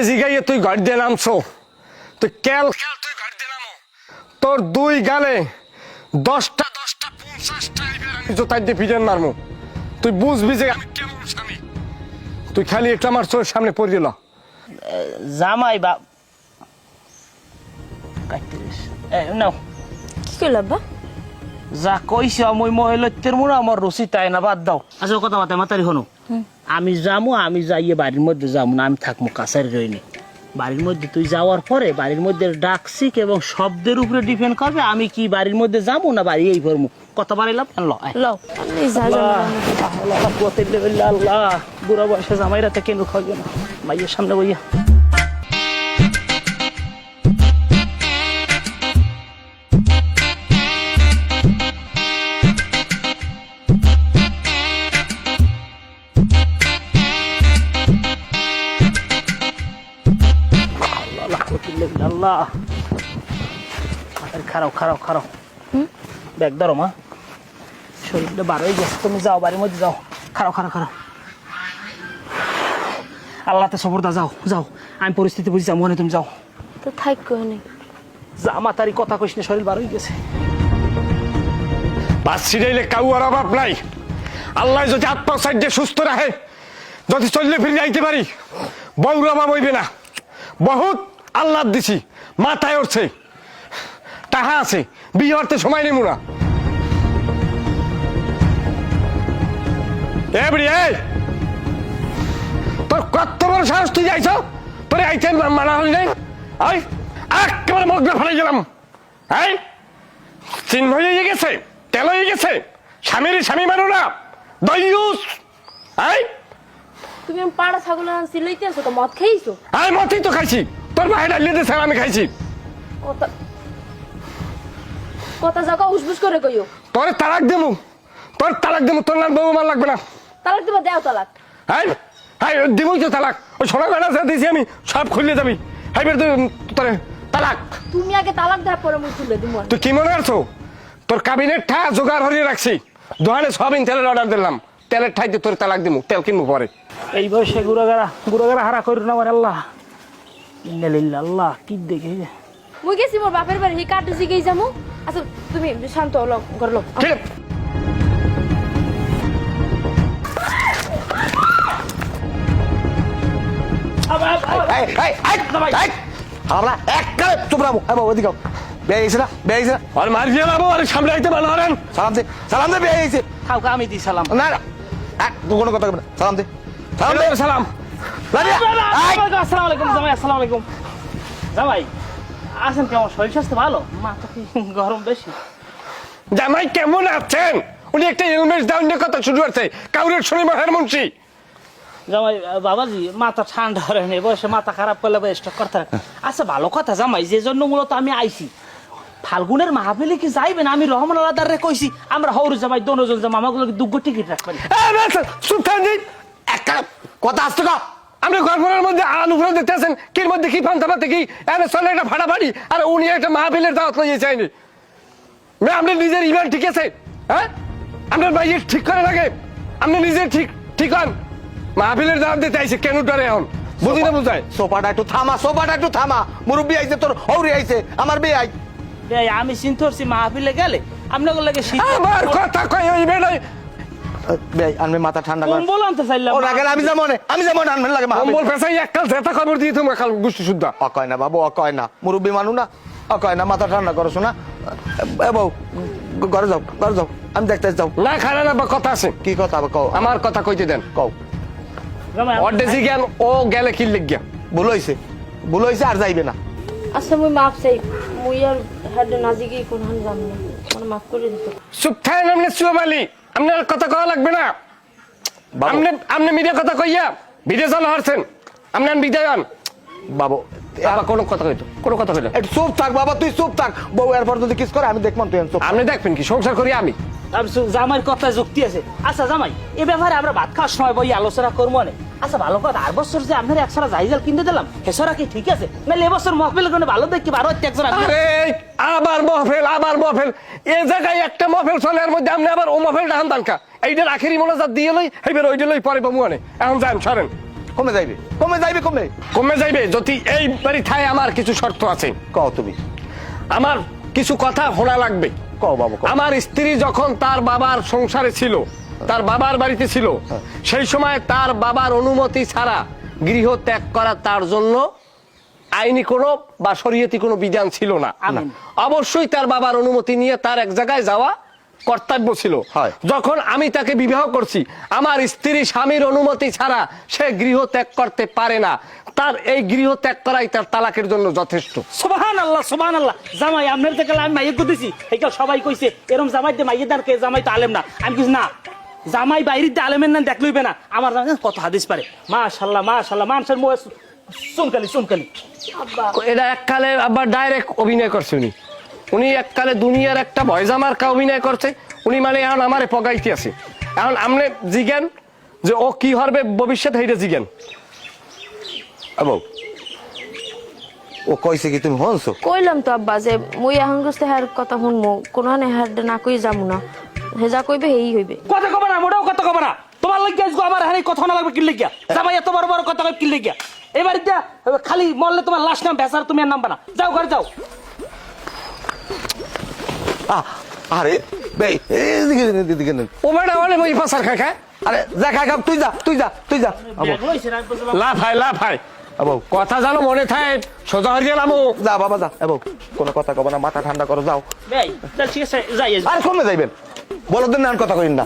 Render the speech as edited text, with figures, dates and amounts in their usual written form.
জিগাইয়ে তুই ঘর দিয়ে নামছো, তুই কেল খেল তুই ঘর দিয়ে নামো, তোর দুই গালে 10টা 50টা আমি জোতাই দিয়ে পিজন মারমু। তুই বুঝবি যে আমি কেমন স্বামী। তুই খালি একটু আমার চোখের সামনে পড়ে দিল। জামাই বা নাও কি করল আব্বা? যা কইছে আমি মহিলার মুড়া আমার রুচি তাই না, বাদ দাও। আচ্ছা কথা বার্তা মাতারি হনো, আমি যামু, আমি যাইয়ে বাড়ির মধ্যে যাবো না, আমি থাকবো কাছারি রইনি। বাড়ির মধ্যে তুই যাওয়ার পরে বাড়ির মধ্যে ডাকসিক এবং শব্দের উপরে ডিপেন্ড করবে আমি কি বাড়ির মধ্যে যাবো না বাড়ি এই করবো। কথা বাড়াইলাম লও আল্লাহ বুড়া বয়সে জামাইরাতে কেন খাইবে না মাইয়ের সামনে বইয়া। আল্লাহ খারাপ খারাপ খারাপ ব্যাগ ধরো মা, শরীরটা বার হয়ে গেছে, তুমি যাও বাড়ির মধ্যে যাও। খারাপ খারাপ খারাপ আল্লাহতে সবরদা, যাও যাও, আমি পরিস্থিতি বুঝছি, মনে তুমি যাও তো থাক কোনে যা। মাতারি কথা কইস না, শরীর বার হয়ে গেছে। বাস ছিড়াইলে কাউ আর অভাব নাই। আল্লাহ যদি আত্মা সাইড দিয়ে সুস্থ রাখে, যদি চললে ফিরে যাইতে পারি, বউর অভাব হইবে না। বহুত আল্লাহ দিছি, মাথায় উঠছে, টাকা আছে, বিয়ে করতে সময় নেব না। তোর কত বড় সাহস, তুই যাইছ, তোর আইতে মানা হলি নাই? আই একেবারে মগ্ন ফেলে গেলাম। হ্যাঁ চিহ্ন হয়ে গেছে, তেল হয়ে গেছে, স্বামীর স্বামী মানো না, দইউস। হ্যাঁ তুমি পাড়া ছাগল আনছি লইতে আছো তো মদ খাইছো? আমি মদই তো খাইছি, তোর ভাই ডালিয়ে দিয়েছে, আমি খাইছি। কথা কথা জায়গা উসবুস করে কইও। তোর তালাক দেবো, তোর তালাক দেবো, তোর নাম বউ আমার লাগবে না। তালাক দিবা, দেও তালাক। হ্যাঁ হ্যাঁ দিবই তো তালাক, ওই সোনা গয়না দিয়েছি আমি, সব খুললে যাবি। হ্যাঁ তোর তালাক। তুমি আগে তালাক দেওয়ার পরে মুখ খুলে দিব। তুই কি মনে করছো তোর কাবিনেট ঠা জোগাড় হরিয়ে রাখছি, দোকানে সবিন তেলের অর্ডার দিলাম, তেলের ঠাইতে তোর তালাক দিব, তেল কিনবো পরে। এই বয়সে গুড়াগাড়া হারা করি না আমার আল্লাহ। আল্লাহ কি দেখে মুই গেছি মোর বাপের বাড়ি, হি কাটু জিগেই যামু। আচ্ছা তুমি শান্ত হলো, ঘর লো। ঠিক আছে। আমরা একটা চুপ রাখবো। বাবু ওদিকে বেয়ে গেছে না, বেয়ে গেছে না, আর মার দিয়ে বাবু, আর সামনে আইতে ভালো হারেন। সালাম দে, বেয়ে গেছে। কাউকে আমি দিই সালাম। না না তুই কোনো কথা বলবি না, সালাম দে, সালাম দে। সালাম। আসসালামু আলাইকুম জামাই, আসসালামু আলাইকুম। জামাই আছেন কেমন, শরীর স্বাস্থ্য ভালো? মাথা কি গরম বেশি? জামাই কেমন আছেন? উনি একটা ইলমেশ দাউন নিয়ে কথা শুরু করছে, কাউরের শুনি মাহের মুন্সি। জামাই বাবাজি মাথা ঠান্ডা হয় না, বয়সে মাথা খারাপ করলে স্টক করতে। আচ্ছা ভালো কথা জামাই, যে জন্য মূলত আমি আইছি, ফাল্গুনের মাহফিলে কি যাইবেন? আমি রহমান আলাদারে কইছি আমরা হৌরু জামাই দোনোজন জামা আমাগুলোকে দুগ্গ টিকিট রাখবেন। একটা কথা আসতো না, আপনি গল্পের মধ্যে আলু ফেলে দেখতেছেন, কির মধ্যে কি ফান্তা পাতে কি এনে চলে একটা ফাটাফাটি, আর উনি একটা মাহফিলের দাওয়াত লইয়ে চাইনি। আপনি নিজের ইমান ঠিক আছে? হ্যাঁ আপনার ভাই ঠিক করে লাগে, আপনি নিজের ঠিক হন। মাহফিলের দাওয়াত দিতে আইছে, কেন ডরে এখন বুঝি না বুঝায়? সোফাটা একটু থামা, সোফাটা একটু থামা। মুরব্বী আইছে, তোর হৌরি আইছে, আমার বিয়ে আই। আমি চিন্তা করছি মাহফিলে গেলে আপনাকে লাগে আমার কথা কই ওই বেড়াই আনবে, মাথা ঠান্ডা কর। কম্বল আনতে চাইলাম। ও রাগেল আমি যাবো না, আমি যাবো না, আনবেন লাগে কম্বল পেছাই এককাল জেতা খবর দিয়ে তুমি কাল গুষ্টি শুদ্ধা। অকয় না বাবু, অকয় না, মুরব্বী মানু না, অকয় না, মাথা ঠান্ডা করো শোনা। বউ ঘরে যাও, ঘরে যাও, আমি দেখতে যাও। না খারাপ বা কথা আছে। কি কথা আবার কও? আমার কথা কইতে দেন, কও। অর্ধেসি জ্ঞান ও গেলে কি লিখিয়া ভুল হয়েছে, ভুল হয়েছে, আর যাইবে না। আচ্ছা মুই মাপ চাই, মুই আর হেড না জিগেই কোন হান যাম না, মানে মাফ করে দিত। চুপ থাকেন আপনি সুবালি, আপনার কথা কওয়া লাগবে না। আপনি আপনি মিডিয়া কথা কইয়া ভিডিও চালু হারছেন, আপনি বিদায় হন। বাবু আবার কোনো কথা কইতো, কোনো কথা কইলো একটু চুপ থাক বাবা, তুই চুপ থাক। বউ এরপর যদি কিস করে আমি দেখলাম, তুই চুপ। আপনি দেখবেন কি সংসার করি আমি? জামাইয়ের কথা যুক্তি আছে। আচ্ছা জামাই এ ব্যাপারে আমরা ভাত খাওয়ার সময় বই আলোচনা করবো না। আচ্ছা ভালো কথা, আর বছর যে আপনার একসারা জাইজাল কিনে দিলাম, হেসরা কি ঠিক আছে? নাহলে এবছর মহফিল করে ভালো দেখি বারো একজন। আরে আবার মহফিল, এই জায়গায় একটা মহফিল চলে, এর মধ্যে আপনি আবার ও মহফিলটা হান দানকা এইটার আখেরি মোনাজাত দিয়ে লই, এইবার ওইটা লই পরে বাবু আনে। এখন যান সরেন। কমে যাইবে কমে যাইবে কমে কমে যাইবে যদি এই বাড়ি থায় আমার কিছু শর্ত আছে। কও তুমি আমার কিছু কথা শোনা লাগবে। কও বাবু কও। আমার স্ত্রী যখন তার বাবার সংসারে ছিল, তার বাবার বাড়িতে ছিল, সেই সময় তার বাবার অনুমতি ছাড়া গৃহ ত্যাগ করা তার জন্য আইনি কোনো বা শরীয়তি কোনো বিধান ছিল না। আমিন। অবশ্যই তার বাবার অনুমতি নিয়ে তার এক জায়গায় যাওয়া কর্তব্য ছিল। হয়। যখন আমি তাকে বিবাহ করছি, আমার স্ত্রী স্বামীর অনুমতি ছাড়া সে গৃহ ত্যাগ করতে পারে না। তার এই গৃহ ত্যাগ করাই তার তালাকের জন্য যথেষ্ট। সুবহানাল্লাহ সুবহানাল্লাহ। জামাই আপনার থেকে আমি মাইয়ে দিছি, এইটা সবাই কইছে এরকম জামাই দিয়ে মাইয়ে দার কে জামাই তো আলেম না। আমি কিছু না, জামাই বাইরে দিয়ে আলেমের না দেখলইবে না। আমার জামাই কত হাদিস পারে, মাশাআল্লাহ মাশাআল্লাহ। মানুষের মুখে চুনকালি চুনকালি। আব্বা এটা এককালে আবার ডাইরেক্ট অভিনয় করছে উনি। উনি এককালে দুনিয়ার একটা ভয়জামার্কা অভিনয় করছে। উনি মানে এখন আমারে পগাইতে আছে। এখন আমনে জিজ্ঞান যে ও কি হবে ভবিষ্যৎ, হইতে জিজ্ঞান। বউ ও কইছে কি তুমি হনছো? কইলাম তো আব্বা যে মুই এখন গেছে হ্যার কথা শুনবো, কোনখানে হ্যার না কই যাবো না, হে যা কইবে হেই হইবে। কথা কব না, মোটাও কথা কব না। তোমার লাগিয়া আজকে আমার হারে কথা না লাগবে কি লাগিয়া? জামাই এত বড় বড় কথা কই কি লাগিয়া? এবারে দিয়া খালি মরলে তোমার লাশ নাম বেচার, তুমি আর নামবা না। যাও ঘরে যাও। আরে বে এদিকে নেন। ও বেটা মানে ওই পাশার খায় খায়। আরে যা খা খা, তুই যা তুই যা তুই যা। ব্যাগ লইছে না, বুঝলাম। লাভ হয় বউ কথা জানো মনে থাকে, সোজা হয়ে গেলাম। যা বাবা যা। বউ কোনো কথা কব না, মাথা ঠান্ডা করো, যাও। বেই, তাহলে ঠিক আছে যাই। আর কমে যাইবেন, বলো দিন না কথা কইন না।